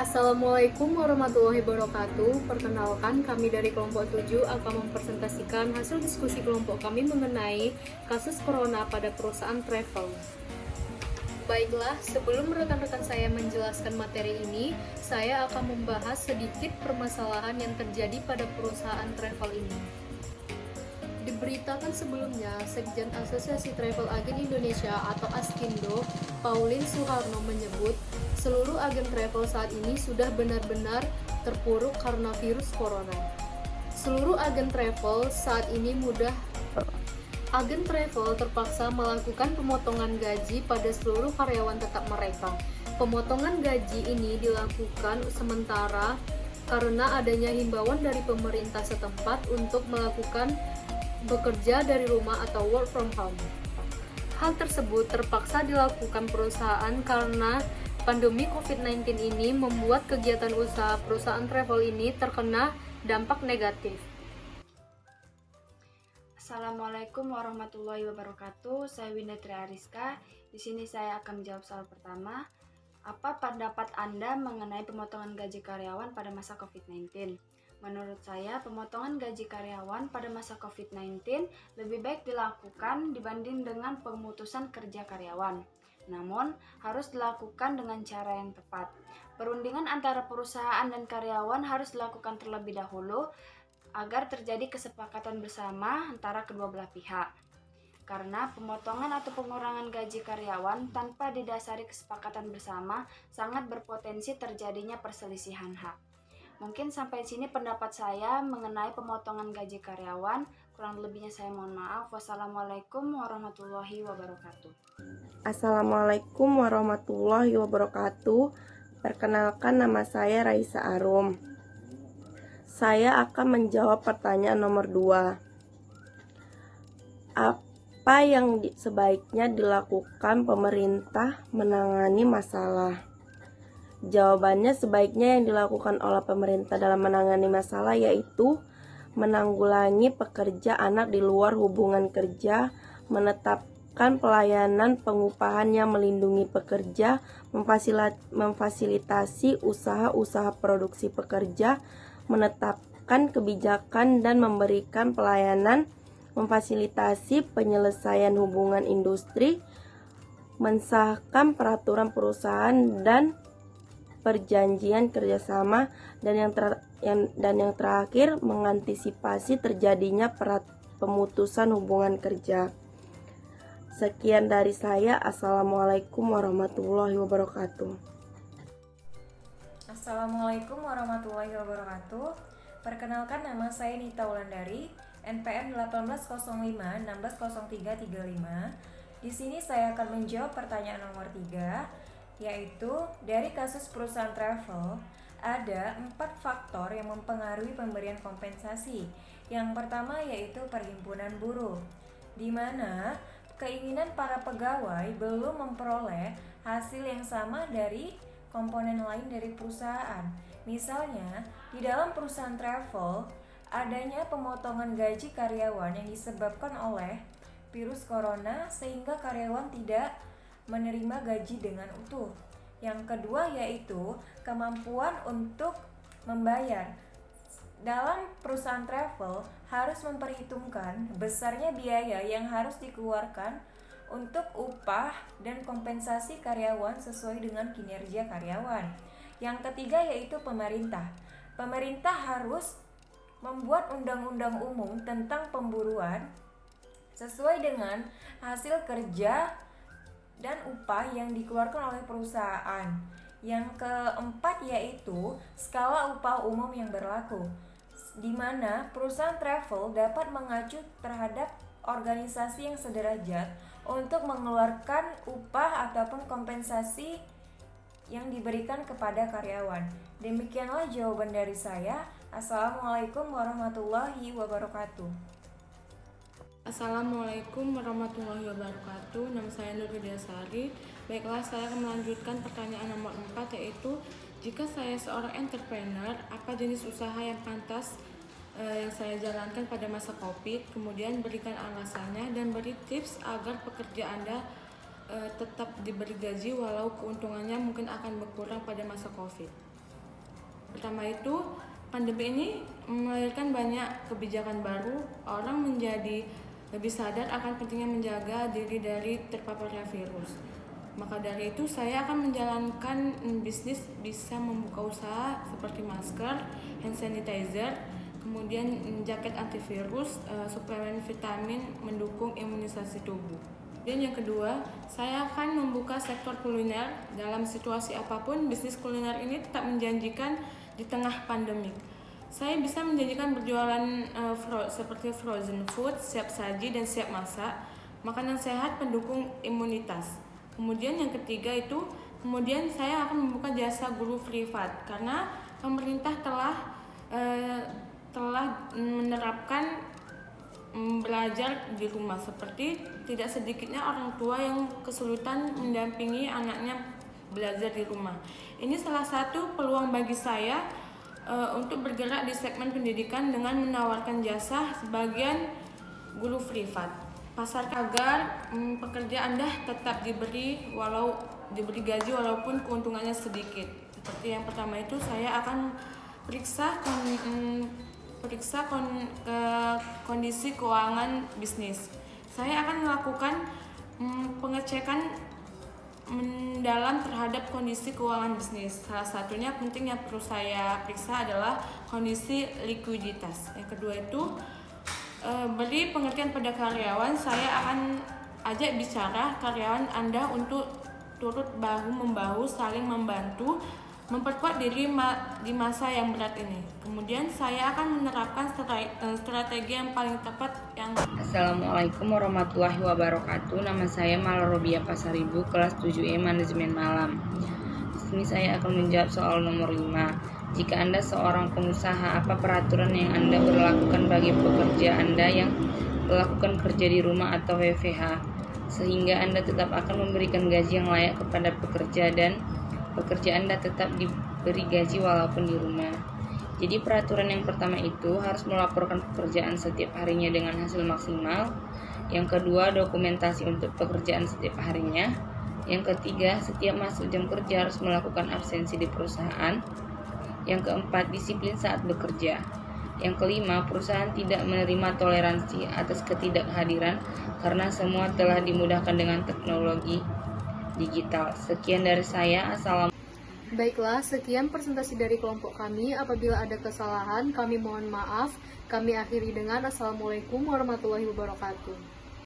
Assalamualaikum warahmatullahi wabarakatuh. Perkenalkan, kami dari kelompok 7 akan mempresentasikan hasil diskusi kelompok kami mengenai kasus corona pada perusahaan travel. Baiklah, sebelum rekan-rekan saya menjelaskan materi ini, saya akan membahas sedikit permasalahan yang terjadi pada perusahaan travel ini. Diberitakan sebelumnya, Sekjen Asosiasi Travel Agen Indonesia atau ASKINDO, Pauline Suharno menyebut, seluruh agen travel saat ini sudah benar-benar terpuruk karena virus corona. Seluruh agen travel saat ini agen travel terpaksa melakukan pemotongan gaji pada seluruh karyawan tetap mereka. Pemotongan gaji ini dilakukan sementara karena adanya himbauan dari pemerintah setempat untuk melakukan bekerja dari rumah atau work from home. Hal tersebut terpaksa dilakukan perusahaan karena pandemi COVID-19 ini membuat kegiatan usaha perusahaan travel ini terkena dampak negatif. Assalamualaikum warahmatullahi wabarakatuh. Saya Winda Tri Ariska. Di sini saya akan menjawab soal pertama. Apa pendapat Anda mengenai pemotongan gaji karyawan pada masa COVID-19? Menurut saya, pemotongan gaji karyawan pada masa COVID-19 lebih baik dilakukan dibanding dengan pemutusan kerja karyawan. Namun, harus dilakukan dengan cara yang tepat. Perundingan antara perusahaan dan karyawan harus dilakukan terlebih dahulu agar terjadi kesepakatan bersama antara kedua belah pihak. Karena pemotongan atau pengurangan gaji karyawan tanpa didasari kesepakatan bersama sangat berpotensi terjadinya perselisihan hak. Mungkin sampai sini pendapat saya mengenai pemotongan gaji karyawan. Kurang lebihnya saya mohon maaf. Wassalamualaikum warahmatullahi wabarakatuh. Assalamualaikum warahmatullahi wabarakatuh. Perkenalkan, nama saya Raisa Arum. Saya akan menjawab pertanyaan nomor 2. Apa yang sebaiknya dilakukan pemerintah menangani masalah? Jawabannya, sebaiknya yang dilakukan oleh pemerintah dalam menangani masalah yaitu menanggulangi pekerja anak di luar hubungan kerja, menetapkan pelayanan pengupahan yang melindungi pekerja, memfasilitasi usaha-usaha produksi pekerja, menetapkan kebijakan dan memberikan pelayanan, memfasilitasi penyelesaian hubungan industri, mensahkan peraturan perusahaan dan perjanjian kerjasama, dan yang terakhir mengantisipasi terjadinya pemutusan hubungan kerja. Sekian dari saya. Assalamualaikum warahmatullahi wabarakatuh. Assalamualaikum warahmatullahi wabarakatuh. Perkenalkan, nama saya Nita Wulandari, NPM 1805-160335. Di sini saya akan menjawab pertanyaan nomor 3, yaitu dari kasus perusahaan travel ada 4 faktor yang mempengaruhi pemberian kompensasi. Yang pertama yaitu perhimpunan buruh, di mana keinginan para pegawai belum memperoleh hasil yang sama dari komponen lain dari perusahaan. Misalnya, di dalam perusahaan travel adanya pemotongan gaji karyawan yang disebabkan oleh virus corona sehingga karyawan tidak menerima gaji dengan utuh. Yang kedua yaitu kemampuan untuk membayar. Dalam perusahaan travel harus memperhitungkan besarnya biaya yang harus dikeluarkan untuk upah dan kompensasi karyawan sesuai dengan kinerja karyawan. Yang ketiga yaitu pemerintah. Pemerintah harus membuat undang-undang umum tentang pemburuan sesuai dengan hasil kerja dan upah yang dikeluarkan oleh perusahaan. Yang keempat yaitu skala upah umum yang berlaku, di mana perusahaan travel dapat mengacu terhadap organisasi yang sederajat untuk mengeluarkan upah ataupun kompensasi yang diberikan kepada karyawan. Demikianlah jawaban dari saya. Assalamualaikum warahmatullahi wabarakatuh. Assalamualaikum warahmatullahi wabarakatuh. Nama saya Nur Widyasari. Baiklah, saya akan melanjutkan pertanyaan nomor 4, yaitu jika saya seorang entrepreneur, apa jenis usaha yang pantas yang saya jalankan pada masa COVID? Kemudian berikan alasannya dan beri tips agar pekerja Anda tetap diberi gaji walau keuntungannya mungkin akan berkurang pada masa COVID. Pertama itu, pandemi ini melahirkan banyak kebijakan baru. Orang menjadi lebih sadar akan pentingnya menjaga diri dari terpaparnya virus. Maka dari itu saya akan menjalankan bisnis, bisa membuka usaha seperti masker, hand sanitizer, kemudian jaket antivirus, suplemen vitamin mendukung imunisasi tubuh. Dan yang kedua, saya akan membuka sektor kuliner. Dalam situasi apapun, bisnis kuliner ini tetap menjanjikan di tengah pandemik. Saya bisa menjanjikan berjualan seperti frozen food, siap saji dan siap masak, makanan sehat pendukung imunitas. Kemudian yang ketiga itu, kemudian saya akan membuka jasa guru privat karena pemerintah telah menerapkan belajar di rumah, seperti tidak sedikitnya orang tua yang kesulitan mendampingi anaknya belajar di rumah. Ini salah satu peluang bagi saya untuk bergerak di segmen pendidikan dengan menawarkan jasa sebagian guru privat. Pasar agar pekerja Anda tetap diberi gaji walaupun keuntungannya sedikit. Seperti yang pertama itu, saya akan periksa kondisi keuangan bisnis. Saya akan melakukan pengecekan mendalam terhadap kondisi keuangan bisnis. Salah satunya penting yang perlu saya periksa adalah kondisi likuiditas. Yang kedua itu, beri pengertian pada karyawan. Saya akan ajak bicara karyawan Anda untuk turut bahu-membahu, saling membantu, memperkuat diri di masa yang berat ini. Kemudian saya akan menerapkan strategi yang paling tepat yang... Assalamualaikum warahmatullahi wabarakatuh. Nama saya Malarobia Pasaribu, kelas 7E Manajemen Malam. Di sini saya akan menjawab soal nomor 5. Jika Anda seorang pengusaha, apa peraturan yang Anda berlakukan bagi pekerja Anda yang melakukan kerja di rumah atau WFH, sehingga Anda tetap akan memberikan gaji yang layak kepada pekerja dan pekerja Anda tetap diberi gaji walaupun di rumah. Jadi peraturan yang pertama itu harus melaporkan pekerjaan setiap harinya dengan hasil maksimal. Yang kedua, dokumentasi untuk pekerjaan setiap harinya. Yang ketiga, setiap masuk jam kerja harus melakukan absensi di perusahaan. Yang keempat, disiplin saat bekerja. Yang kelima, perusahaan tidak menerima toleransi atas ketidakhadiran karena semua telah dimudahkan dengan teknologi digital. Sekian dari saya. Assalamualaikum. Baiklah, sekian presentasi dari kelompok kami. Apabila ada kesalahan, kami mohon maaf. Kami akhiri dengan Assalamualaikum warahmatullahi wabarakatuh.